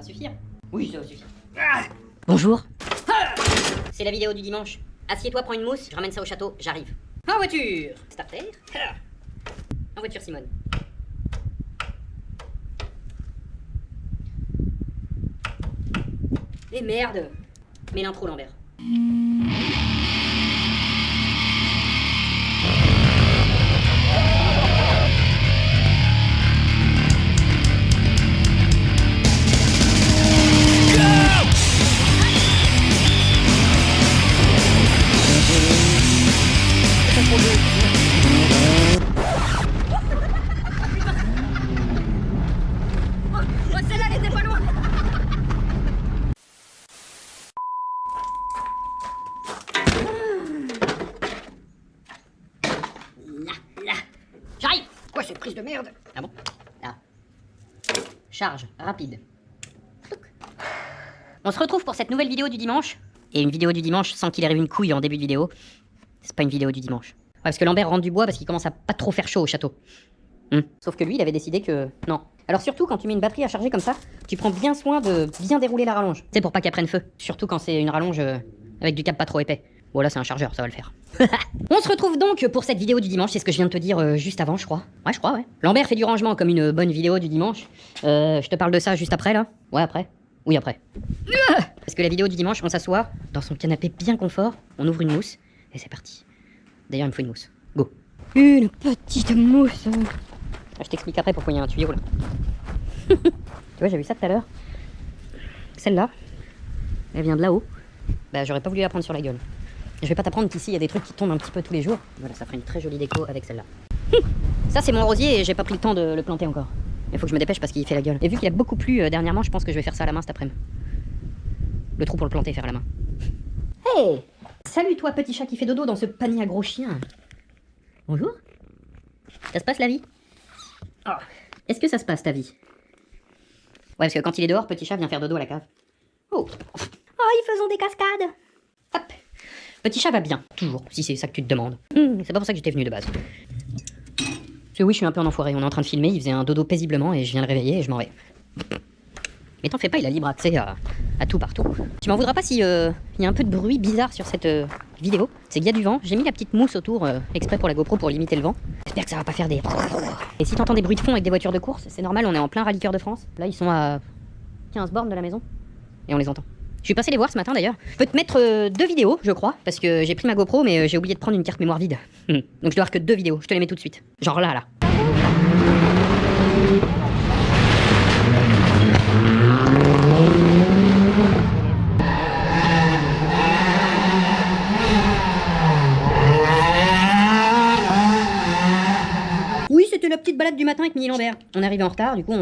va suffire. Oui, ça va suffire. Bonjour. C'est la vidéo du dimanche. Assieds-toi, prends une mousse, je ramène ça au château, j'arrive. En voiture. Starter. En voiture, Simone. Et merde. Mets l'intro, Lambert. Oh, celle-là, elle était pas loin. Là. J'arrive. Quoi, cette prise de merde? Ah bon? Là. Charge rapide. Touc. On se retrouve pour cette nouvelle vidéo du dimanche. Et une vidéo du dimanche sans qu'il arrive une couille en début de vidéo. C'est pas une vidéo du dimanche. Ouais, parce que Lambert rentre du bois parce qu'il commence à pas trop faire chaud au château. Sauf que lui, il avait décidé que... Non. Alors surtout, quand tu mets une batterie à charger comme ça, tu prends bien soin de bien dérouler la rallonge. C'est pour pas qu'elle prenne feu. Surtout quand c'est une rallonge avec du câble pas trop épais. Bon, là, c'est un chargeur, ça va le faire. On se retrouve donc pour cette vidéo du dimanche. C'est ce que je viens de te dire juste avant, je crois. Ouais, je crois, ouais. Lambert fait du rangement comme une bonne vidéo du dimanche. Je te parle de ça juste après, là. Ouais, après. Oui, après. Parce que la vidéo du dimanche, on s'assoit dans son canapé bien confort, on ouvre une mousse, et c'est parti. D'ailleurs, il me faut une mousse. Go. Une petite mousse. Je t'explique après pourquoi il y a un tuyau là. Tu vois, j'ai vu ça tout à l'heure. Celle-là, elle vient de là-haut. Bah, j'aurais pas voulu la prendre sur la gueule. Je vais pas t'apprendre qu'ici il y a des trucs qui tombent un petit peu tous les jours. Voilà, ça ferait une très jolie déco avec celle-là. Ça, c'est mon rosier et j'ai pas pris le temps de le planter encore. Il faut que je me dépêche parce qu'il fait la gueule. Et vu qu'il a beaucoup plu dernièrement, je pense que je vais faire ça à la main cet après-midi. Le trou pour le planter, faire à la main. Hey! Salut toi, petit chat qui fait dodo dans ce panier à gros chien. Bonjour. Ça se passe la vie? Oh. Est-ce que ça se passe ta vie? Ouais, parce que quand il est dehors, petit chat vient faire dodo à la cave. Oh, ils faisons des cascades. Hop. Petit chat va bien, toujours, si c'est ça que tu te demandes. C'est pas pour ça que j'étais venu de base. Parce que oui, je suis un peu en enfoiré. On est en train de filmer, il faisait un dodo paisiblement et je viens le réveiller et je m'en vais. Mais t'en fais pas, il a libre accès à tout partout. Tu m'en voudras pas si y a un peu de bruit bizarre sur cette vidéo. C'est qu'il y a du vent. J'ai mis la petite mousse autour exprès pour la GoPro pour limiter le vent. J'espère que ça va pas faire des... Et si t'entends des bruits de fond avec des voitures de course, c'est normal, on est en plein Rallye Cœur de France. Là, ils sont à 15 bornes de la maison. Et on les entend. Je suis passé les voir ce matin d'ailleurs. Je peux te mettre 2 vidéos, je crois, parce que j'ai pris ma GoPro, mais j'ai oublié de prendre une carte mémoire vide. Donc je dois avoir que 2 vidéos. Je te les mets tout de suite. Genre là. Oui, c'était la petite balade du matin avec Mini Lambert. On est arrivé en retard, du coup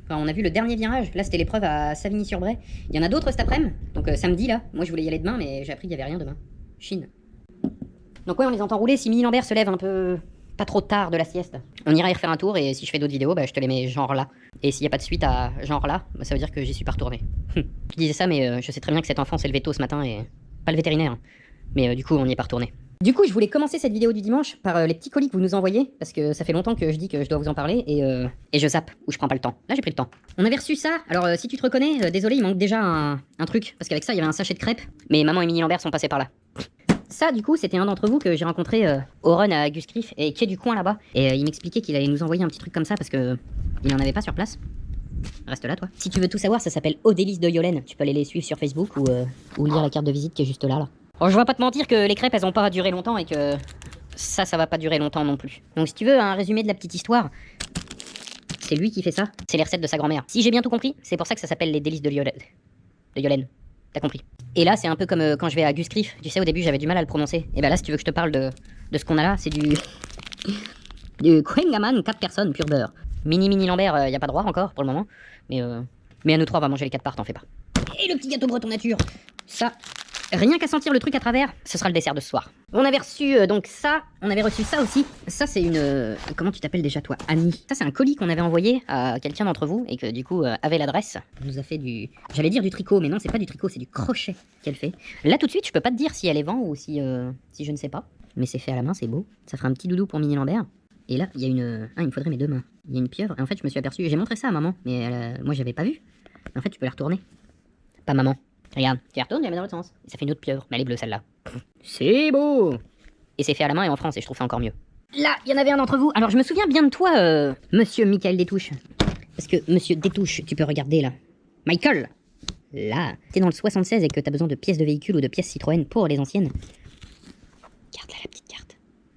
on a vu le dernier virage. Là c'était l'épreuve à Savigny-sur-Bray. Il y en a d'autres cet après-midi, donc samedi là. Moi je voulais y aller demain, mais j'ai appris qu'il n'y avait rien demain. Chine. Donc ouais, on les entend rouler. Si Mini Lambert se lève un peu pas trop tard de la sieste, on ira y refaire un tour et si je fais d'autres vidéos, bah je te les mets genre là. Et s'il n'y a pas de suite à genre là, bah, ça veut dire que j'y suis pas retourné. Tu disais ça, mais je sais très bien que cet enfant s'est levé tôt ce matin et... Pas le vétérinaire, hein. Mais du coup on n'y est pas retourné. Du coup, je voulais commencer cette vidéo du dimanche par les petits colis que vous nous envoyez, parce que ça fait longtemps que je dis que je dois vous en parler, et je zappe, ou je prends pas le temps. Là, j'ai pris le temps. On avait reçu ça, alors si tu te reconnais, désolé, il manque déjà un truc, parce qu'avec ça, il y avait un sachet de crêpes, mais maman et Mini Lambert sont passés par là. Ça, du coup, c'était un d'entre vous que j'ai rencontré au run à Guscriff, et qui est du coin là-bas, et il m'expliquait qu'il allait nous envoyer un petit truc comme ça, parce que il en avait pas sur place. Reste là, toi. Si tu veux tout savoir, ça s'appelle Aux Délices de Yolène. Tu peux aller les suivre sur Facebook, ou lire la carte de visite qui est juste là. Oh, je vais pas te mentir que les crêpes elles ont pas duré longtemps et que ça va pas durer longtemps non plus. Donc si tu veux un résumé de la petite histoire, c'est lui qui fait ça. C'est les recettes de sa grand-mère. Si j'ai bien tout compris, c'est pour ça que ça s'appelle les délices de Yolène. T'as compris. Et là c'est un peu comme quand je vais à Guscriff. Tu sais, au début j'avais du mal à le prononcer. Et bah là si tu veux que je te parle de ce qu'on a là, c'est du Kwengaman 4 personnes pur beurre. Mini Lambert, y a pas droit encore pour le moment. Mais à nous 3 on va manger les 4 parts, t'en fais pas. Et le petit gâteau breton nature. Ça... Rien qu'à sentir le truc à travers, ce sera le dessert de ce soir. On avait reçu donc ça, on avait reçu ça aussi. Ça c'est une... comment tu t'appelles déjà toi? Annie. Ça c'est un colis qu'on avait envoyé à quelqu'un d'entre vous et que du coup avait l'adresse. Elle nous a fait du... J'allais dire du tricot, mais non c'est pas du tricot, c'est du crochet qu'elle fait. Là tout de suite je peux pas te dire si elle est vend ou si je ne sais pas. Mais c'est fait à la main, c'est beau. Ça fera un petit doudou pour Mini Lambert. Et là il y a une... Ah il me faudrait mes 2 mains. Il y a une pieuvre et en fait je me suis aperçu, j'ai montré ça à maman, mais moi j'avais pas vu. En fait, tu peux la retourner. Pas maman. Regarde, tu la retournes, tu la mets dans l'autre sens. Et ça fait une autre pieuvre, mais elle est bleue celle-là. C'est beau. Et c'est fait à la main et en France, et je trouve ça encore mieux. Là, il y en avait un d'entre vous. Alors, je me souviens bien de toi, monsieur Michael Détouche. Parce que, monsieur Détouche, tu peux regarder là. Michael. Là, t'es dans le 76 et que t'as besoin de pièces de véhicule ou de pièces Citroën pour les anciennes. Regarde là la petite carte.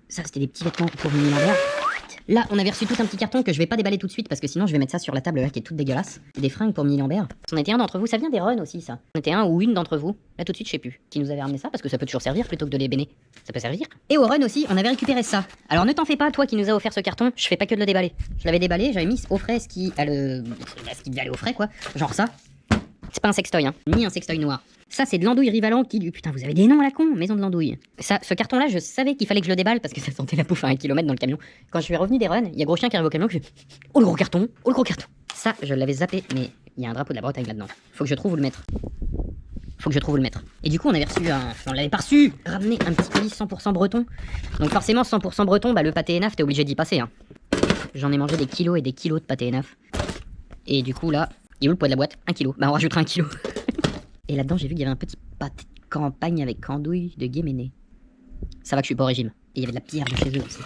Ça, c'était des petits vêtements pour Mini Lambert. Là, on avait reçu tout un petit carton que je vais pas déballer tout de suite parce que sinon je vais mettre ça sur la table là qui est toute dégueulasse. Des fringues pour Mini Lambert. C'en était un d'entre vous, ça vient des runs aussi ça. C'en était un ou une d'entre vous, là tout de suite je sais plus, qui nous avait ramené ça parce que ça peut toujours servir plutôt que de les béner. Ça peut servir. Et au run aussi, on avait récupéré ça. Alors ne t'en fais pas, toi qui nous as offert ce carton, je fais pas que de le déballer. Je l'avais déballé, j'avais mis au frais ce qui devait aller au frais quoi. Genre ça. C'est pas un sextoy, hein, ni un sextoy noir. Ça, c'est de l'andouille Rivalan qui du... Putain, vous avez des noms à la con, maison de l'andouille. Ça, ce carton-là, je savais qu'il fallait que je le déballe parce que ça sentait la pouffe à 1 kilomètre dans le camion. Quand je suis revenu des runs, il y a gros chien qui arrive au camion qui fait oh le gros carton, oh le gros carton. Ça, je l'avais zappé, mais il y a un drapeau de la Bretagne là-dedans. Faut que je trouve où le mettre. Et du coup, on avait reçu un... On l'avait pas reçu. Ramener un petit colis 100% breton. Donc forcément, 100% breton, bah le pâté ENAF, t'es obligé d'y passer, hein. J'en ai mangé des kilos et des kilos de pâté ENAF. Et du coup, là... Il est où le poids de la boîte? 1 kilo. Bah on rajoutera 1 kilo. Et là-dedans, j'ai vu qu'il y avait un petit pâté de campagne avec andouille de Guéméné. Ça va que je suis pas au régime. Et il y avait de la pierre de chez eux aussi.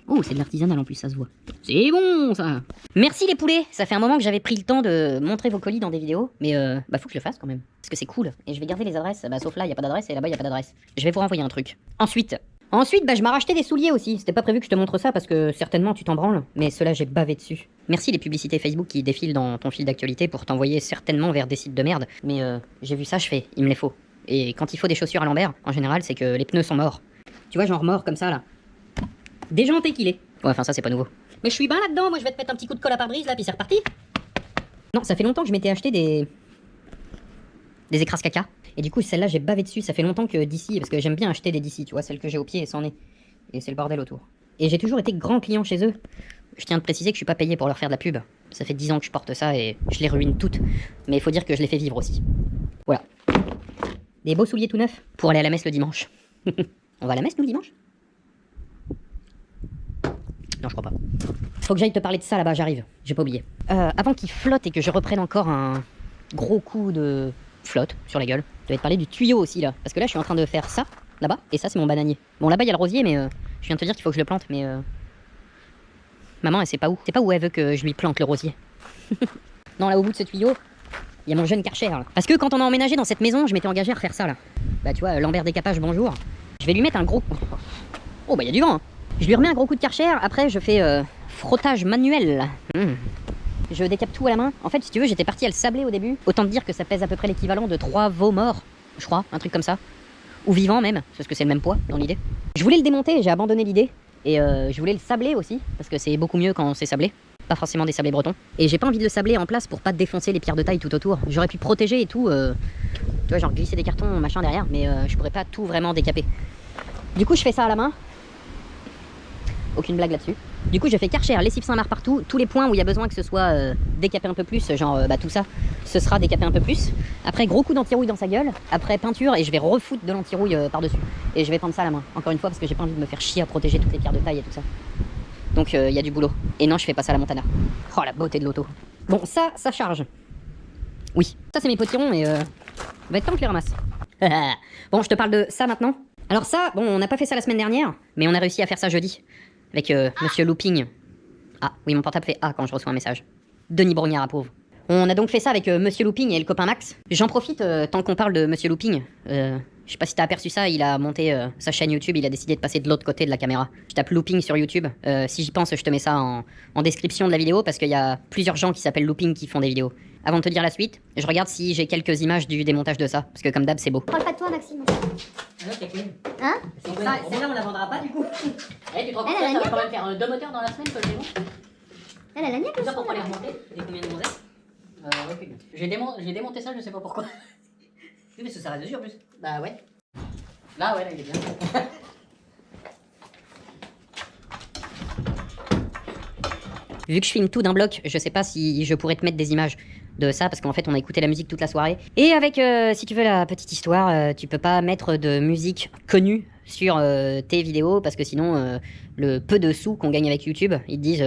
Oh, c'est de l'artisanal en plus, ça se voit. C'est bon, ça. Merci les poulets. Ça fait un moment que j'avais pris le temps de montrer vos colis dans des vidéos. Mais bah faut que je le fasse quand même. Parce que c'est cool. Et je vais garder les adresses. Bah sauf là, il n'y a pas d'adresse et là-bas, il n'y a pas d'adresse. Je vais vous renvoyer un truc. Ensuite, bah, je m'ai racheté des souliers aussi. C'était pas prévu que je te montre ça parce que certainement tu t'en branles. Mais ceux-là, j'ai bavé dessus. Merci les publicités Facebook qui défilent dans ton fil d'actualité pour t'envoyer certainement vers des sites de merde. Mais j'ai vu ça, je fais, il me les faut. Et quand il faut des chaussures à Lambert, en général, c'est que les pneus sont morts. Tu vois, genre mort comme ça là. Déjanté qu'il est. Ouais, enfin ça, c'est pas nouveau. Mais je suis bien là-dedans. Moi, je vais te mettre un petit coup de colle à pare-brise là, puis c'est reparti. Non, ça fait longtemps que je m'étais acheté des écrases caca. Et du coup, celle-là, j'ai bavé dessus. Ça fait longtemps que d'ici, parce que j'aime bien acheter des d'ici, tu vois, celle que j'ai au pied et c'en est. Et c'est le bordel autour. Et j'ai toujours été grand client chez eux. Je tiens à te préciser que je suis pas payé pour leur faire de la pub. Ça fait 10 ans que je porte ça et je les ruine toutes. Mais il faut dire que je les fais vivre aussi. Voilà. Des beaux souliers tout neufs pour aller à la messe le dimanche. On va à la messe nous le dimanche? Non, je crois pas. Faut que j'aille te parler de ça là-bas, j'arrive. J'ai pas oublié. Avant qu'il flotte et que je reprenne encore un gros coup de flotte sur la gueule, je vais te parler du tuyau aussi là. Parce que là, je suis en train de faire ça, là-bas, et ça, c'est mon bananier. Bon, là-bas, il y a le rosier, mais je viens de te dire qu'il faut que je le plante, mais maman, elle sait pas où. C'est pas où elle veut que je lui plante le rosier. Non, là, au bout de ce tuyau, il y a mon jeune Karcher. Là. Parce que quand on a emménagé dans cette maison, je m'étais engagé à refaire ça là. Bah, tu vois, Lambert Décapage, bonjour. Je vais lui mettre un gros. Oh, bah, il y a du vent, hein. Je lui remets un gros coup de Karcher, après, je fais frottage manuel. Je décape tout à la main. En fait, si tu veux, j'étais parti à le sabler au début. Autant te dire que ça pèse à peu près l'équivalent de 3 veaux morts, je crois, un truc comme ça. Ou vivants même, parce que c'est le même poids dans l'idée. Je voulais le démonter, j'ai abandonné l'idée. Et je voulais le sabler aussi, parce que c'est beaucoup mieux quand c'est sablé. Pas forcément des sablés bretons. Et j'ai pas envie de le sabler en place pour pas défoncer les pierres de taille tout autour. J'aurais pu protéger et tout, tu vois, genre glisser des cartons, machin derrière, mais je pourrais pas tout vraiment décaper. Du coup, je fais ça à la main. Aucune blague là-dessus. Du coup, je fais Karcher, lessive Saint-Marc partout. Tous les points où il y a besoin que ce soit décapé un peu plus, genre bah, tout ça, ce sera décapé un peu plus. Après, gros coup d'antirouille dans sa gueule. Après, peinture et je vais refoutre de l'antirouille par-dessus. Et je vais prendre ça à la main. Encore une fois, parce que j'ai pas envie de me faire chier à protéger toutes les pierres de taille et tout ça. Donc, il y a du boulot. Et non, je fais pas ça à la Montana. Oh, la beauté de l'auto. Bon, ça charge. Oui. Ça, c'est mes potirons et va être temps que je les ramasse. Bon, je te parle de ça maintenant. Alors ça, bon, on n'a pas fait ça la semaine dernière, mais on a réussi à faire ça jeudi. Avec Monsieur Looping. Ah, oui, mon portable fait A quand je reçois un message. Denis Brognard, pauvre. On a donc fait ça avec Monsieur Looping et le copain Max. J'en profite, tant qu'on parle de Monsieur Looping. Je sais pas si t'as aperçu ça, il a monté sa chaîne YouTube, il a décidé de passer de l'autre côté de la caméra. Je tape Looping sur YouTube. Si j'y pense, je te mets ça en description de la vidéo, parce qu'il y a plusieurs gens qui s'appellent Looping qui font des vidéos. Avant de te dire la suite, je regarde si j'ai quelques images du démontage de ça, parce que comme d'hab, c'est beau. Parle pas de toi, Maxime. Alors, c'est cool. Hein? Celle-là, on la vendra pas du coup. Eh, tu te rends compte, ça va quand même faire 2 moteurs dans la semaine, que je démonte. Elle a la niaque Tout ça aussi. pour pas les remonter. Et combien de gonzesses aucune. J'ai démonté ça, je sais pas pourquoi. Oui, mais ça reste dessus en plus. Bah ouais. Là, ouais, là, il est bien. Vu que je filme tout d'un bloc, je sais pas si je pourrais te mettre des images de ça, parce qu'en fait on a écouté la musique toute la soirée. Et avec, si tu veux la petite histoire, tu peux pas mettre de musique connue sur tes vidéos, parce que sinon, le peu de sous qu'on gagne avec YouTube, ils te disent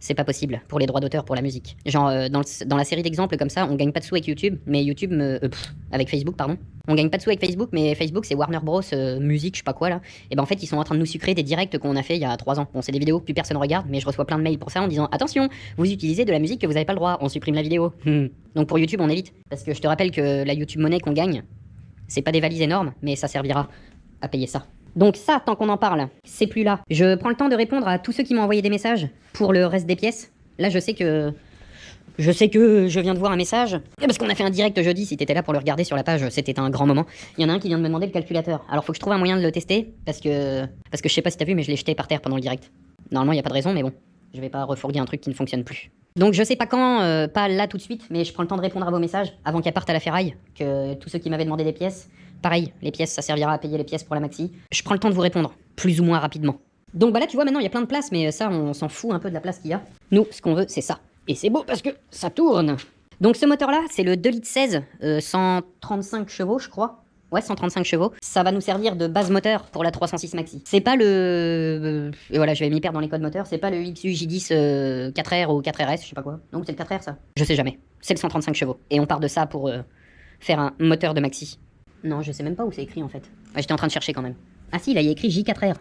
c'est pas possible pour les droits d'auteur pour la musique. Genre dans la série d'exemples comme ça, on gagne pas de sous avec YouTube, mais avec Facebook pardon. On gagne pas de sous avec Facebook, mais Facebook c'est Warner Bros musique, je sais pas quoi là. Et ben en fait ils sont en train de nous sucrer des directs qu'on a fait il y a 3 ans. Bon c'est des vidéos que plus personne regarde, mais je reçois plein de mails pour ça en disant attention, vous utilisez de la musique que vous avez pas le droit, on supprime la vidéo. Donc pour YouTube on évite, parce que je te rappelle que la YouTube monnaie qu'on gagne, c'est pas des valises énormes, mais ça servira à payer ça. Donc ça, tant qu'on en parle, c'est plus là. Je prends le temps de répondre à tous ceux qui m'ont envoyé des messages pour le reste des pièces. Là, je sais que je viens de voir un message. Parce qu'on a fait un direct jeudi, si t'étais là pour le regarder sur la page, c'était un grand moment. Il y en a un qui vient de me demander le calculateur. Alors faut que je trouve un moyen de le tester, parce que je sais pas si t'as vu, mais je l'ai jeté par terre pendant le direct. Normalement, il y a pas de raison, mais bon, je vais pas refourguer un truc qui ne fonctionne plus. Donc je sais pas quand, pas là tout de suite, mais je prends le temps de répondre à vos messages avant qu'elle parte à la ferraille, que tous ceux qui m'avaient demandé des pièces. Pareil, les pièces, ça servira à payer les pièces pour la maxi. Je prends le temps de vous répondre, plus ou moins rapidement. Donc bah là, tu vois, maintenant, il y a plein de places, mais ça, on s'en fout un peu de la place qu'il y a. Nous, ce qu'on veut, c'est ça. Et c'est beau parce que ça tourne. Donc ce moteur-là, c'est le 2 litres 16, 135 chevaux, je crois. Ouais, 135 chevaux. Ça va nous servir de base moteur pour la 306 Maxi. C'est pas le... Et voilà, je vais m'y perdre dans les codes moteurs. C'est pas le XU J10 4R ou 4RS, je sais pas quoi. Non, c'est le 4R, ça. Je sais jamais. C'est le 135 chevaux. Et on part de ça pour faire un moteur de Maxi. Non, je sais même pas où c'est écrit, en fait. Ouais, j'étais en train de chercher, quand même. Ah si, là, il y a écrit J4R.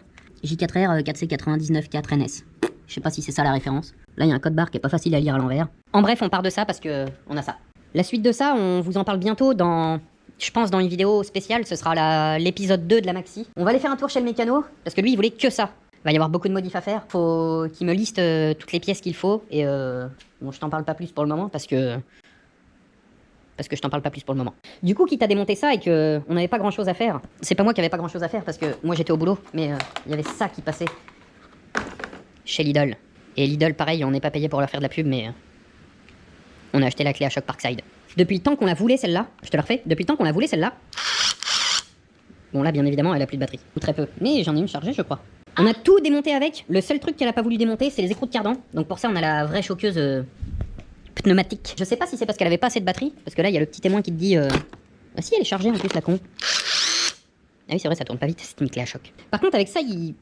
J4R 4C99-4NS. Je sais pas si c'est ça la référence. Là, il y a un code barre qui est pas facile à lire à l'envers. En bref, on part de ça parce que on a ça. La suite de ça, on vous en parle bientôt dans... Je pense dans une vidéo spéciale, ce sera l'épisode 2 de la Maxi. On va aller faire un tour chez le mécano, parce que lui, il voulait que ça. Il va y avoir beaucoup de modifs à faire. Faut qu'il me liste toutes les pièces qu'il faut. Et bon, je t'en parle pas plus pour le moment, parce que je t'en parle pas plus pour le moment. Du coup, quitte à démonter ça et que on n'avait pas grand chose à faire, c'est pas moi qui avait pas grand chose à faire, parce que moi j'étais au boulot, mais il y avait ça qui passait chez Lidl. Et Lidl, pareil, on n'est pas payé pour leur faire de la pub, mais on a acheté la clé à choc Parkside. Depuis le temps qu'on la voulait celle-là, je te la refais, depuis le temps qu'on la voulait celle-là. Bon là, bien évidemment, elle a plus de batterie, ou très peu, mais j'en ai une chargée, je crois. On a tout démonté avec, le seul truc qu'elle a pas voulu démonter, c'est les écrous de cardan. Donc pour ça, on a la vraie choqueuse pneumatique. Je sais pas si c'est parce qu'elle avait pas assez de batterie, parce que là, il y a le petit témoin qui te dit... Ah si, elle est chargée en plus, la con. Ah oui, c'est vrai, ça tourne pas vite, c'est une clé à choc. Par contre, avec ça, il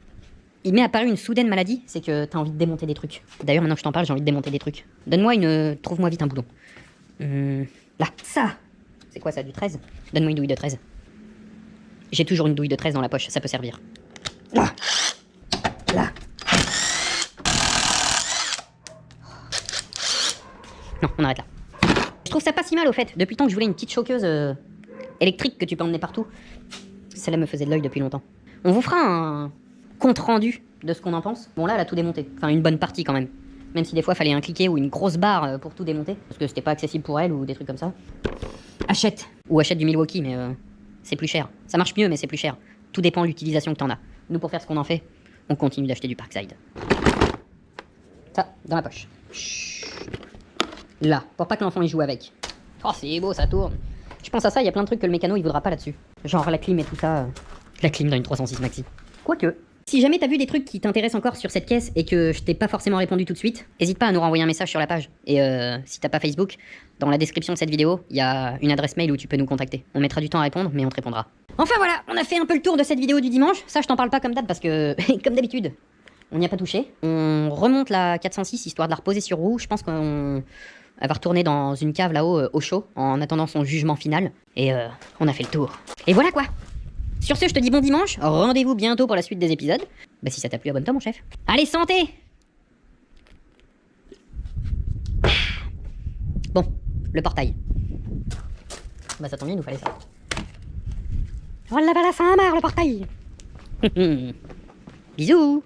m'est apparu une soudaine maladie, c'est que t'as envie de démonter des trucs. D'ailleurs, maintenant que je t'en parle, j'ai envie de démonter des trucs. Donne-moi trouve-moi vite un boulon. Là, ça. C'est quoi ça, du 13? Donne-moi une douille de 13. J'ai toujours une douille de 13 dans la poche, ça peut servir. Là. Là. Non, on arrête là. Je trouve ça pas si mal au fait. Depuis le temps que je voulais une petite choqueuse électrique que tu peux emmener partout. Celle-là me faisait de l'œil depuis longtemps. On vous fera un compte rendu de ce qu'on en pense. Bon là, elle a tout démonté. Enfin, une bonne partie quand même. Même si des fois, fallait un cliquet ou une grosse barre pour tout démonter. Parce que c'était pas accessible pour elle ou des trucs comme ça. Achète. Ou achète du Milwaukee, mais c'est plus cher. Ça marche mieux, mais c'est plus cher. Tout dépend de l'utilisation que t'en as. Nous, pour faire ce qu'on en fait, on continue d'acheter du Parkside. Ça, dans la poche. Chut. Là, pour pas que l'enfant y joue avec. Oh, c'est beau, ça tourne. Je pense à ça, il y a plein de trucs que le mécano il voudra pas là-dessus. Genre la clim et tout ça. La clim dans une 306 Maxi. Quoique. Si jamais t'as vu des trucs qui t'intéressent encore sur cette caisse et que je t'ai pas forcément répondu tout de suite, hésite pas à nous renvoyer un message sur la page. Et si t'as pas Facebook, dans la description de cette vidéo, il y a une adresse mail où tu peux nous contacter. On mettra du temps à répondre, mais on te répondra. Enfin voilà, on a fait un peu le tour de cette vidéo du dimanche. Ça, je t'en parle pas comme date parce que, comme d'habitude, on n'y a pas touché. On remonte la 406 histoire de la reposer sur roue. Je pense qu'on... Elle va retourner dans une cave là-haut au chaud en attendant son jugement final. Et on a fait le tour. Et voilà quoi. Sur ce, je te dis bon dimanche. Rendez-vous bientôt pour la suite des épisodes. Bah si ça t'a plu, abonne-toi mon chef. Allez, santé. Bon, le portail. Bah ça tombe bien, il nous fallait ça. Voilà, voilà, ça marre le portail. Bisous.